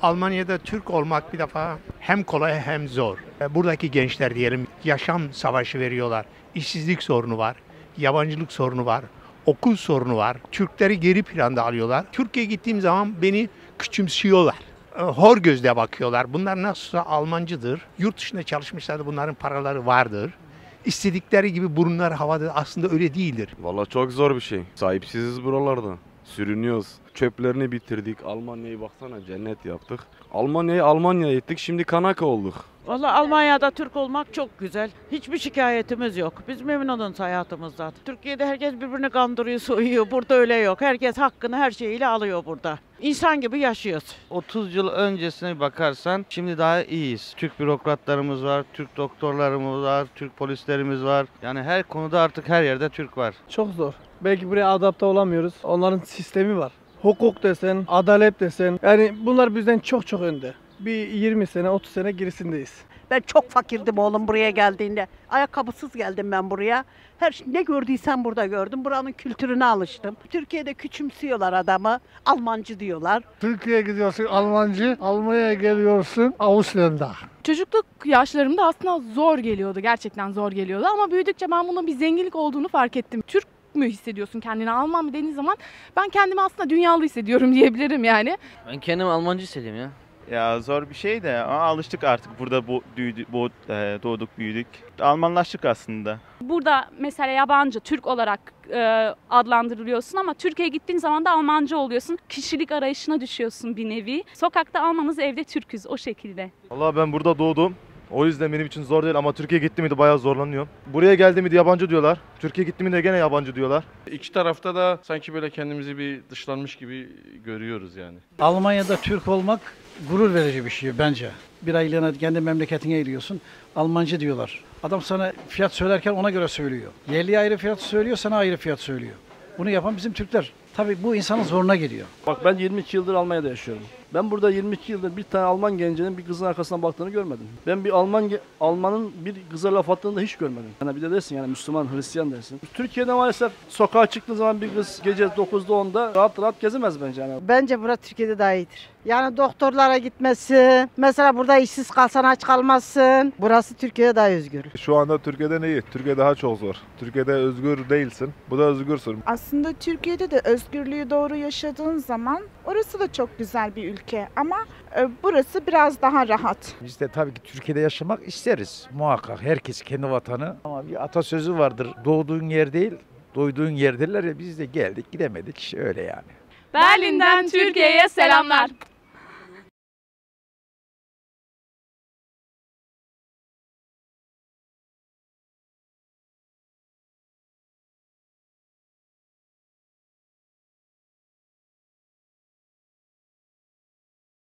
Almanya'da Türk olmak bir defa hem kolay hem zor. Buradaki gençler diyelim yaşam savaşı veriyorlar. İşsizlik sorunu var, yabancılık sorunu var, okul sorunu var. Türkleri geri planda alıyorlar. Türkiye'ye gittiğim zaman beni küçümsüyorlar. Hor gözle bakıyorlar. Bunlar nasılsa Almancıdır. Yurt dışında çalışmışlar, bunların paraları vardır. İstedikleri gibi burunlar havada, aslında öyle değildir. Vallahi çok zor bir şey. Sahipsiziz buralarda. Sürünüyoruz. Çöplerini bitirdik. Almanya'yı baksana cennet yaptık. Almanya'yı Almanya ettik. Şimdi Kanaka olduk. Vallahi Almanya'da Türk olmak çok güzel. Hiçbir şikayetimiz yok. Biz memnunuz hayatımızdan. Türkiye'de herkes birbirini kandırıyor, soyuyor. Burada öyle yok. Herkes hakkını her şeyiyle alıyor burada. İnsan gibi yaşıyoruz. 30 yıl öncesine bakarsan şimdi daha iyiyiz. Türk bürokratlarımız var, Türk doktorlarımız var, Türk polislerimiz var. Yani her konuda artık her yerde Türk var. Çok zor. Belki buraya adapte olamıyoruz. Onların sistemi var. Hukuk desen, adalet desen. Yani bunlar bizden çok çok önde. Bir 20 sene, 30 sene gerisindeyiz. Ben çok fakirdim oğlum buraya geldiğinde. Ayakkabısız geldim ben buraya. Ne gördüysem burada gördüm. Buranın kültürüne alıştım. Türkiye'de küçümsüyorlar adamı. Almancı diyorlar. Türkiye'ye gidiyorsun Almancı, Almanya'ya geliyorsun Ausländer. Çocukluk yaşlarımda aslında zor geliyordu. Gerçekten zor geliyordu ama büyüdükçe ben bunun bir zenginlik olduğunu fark ettim. Türk mü hissediyorsun kendini, Alman mı dediğin zaman ben kendimi aslında dünyalı hissediyorum diyebilirim yani. Ben kendimi Almancı hissediyorum ya. Ya zor bir şey de ama alıştık artık. Burada doğduk, büyüdük. Almanlaştık aslında. Burada mesela yabancı, Türk olarak adlandırılıyorsun ama Türkiye'ye gittiğin zaman da Almancı oluyorsun. Kişilik arayışına düşüyorsun bir nevi. Sokakta Almanız, evde Türküz, o şekilde. Vallahi ben burada doğdum. O yüzden benim için zor değil ama Türkiye'ye gittim de bayağı zorlanıyorum. Buraya geldim de yabancı diyorlar. Türkiye'ye gittim de gene yabancı diyorlar. İki tarafta da sanki böyle kendimizi bir dışlanmış gibi görüyoruz yani. Almanya'da Türk olmak gurur verici bir şey bence. Bir aylığına kendi memleketine gidiyorsun, Almancı diyorlar. Adam sana fiyat söylerken ona göre söylüyor. Yerliye ayrı fiyat söylüyor, sana ayrı fiyat söylüyor. Bunu yapan bizim Türkler. Tabii bu insanın zoruna geliyor. Bak ben 22 yıldır Almanya'da yaşıyorum. Ben burada 22 yıldır bir tane Alman gencinin bir kızın arkasından baktığını görmedim. Ben bir Almanın bir kıza laf attığını da hiç görmedim. Yani bir de dersin yani Müslüman, Hristiyan dersin. Türkiye'de maalesef sokağa çıktığı zaman bir kız gece 9'da 10'da rahat rahat gezemez bence. Yani. Bence burada Türkiye'de daha iyidir. Yani doktorlara gitmesi, mesela burada işsiz kalsan aç kalmazsın. Burası Türkiye'de daha özgür. Şu anda Türkiye'de iyi. Türkiye daha çok zor. Türkiye'de özgür değilsin. Bu da özgürsün. Aslında Türkiye'de de özgürlüğü doğru yaşadığın zaman orası da çok güzel bir ülke ama burası biraz daha rahat. Biz de tabii ki Türkiye'de yaşamak isteriz muhakkak. Herkes kendi vatanı. Ama bir atasözü vardır. Doğduğun yer değil, doyduğun yer derler ya, biz de geldik gidemedik işte öyle yani. Berlin'den Türkiye'ye selamlar.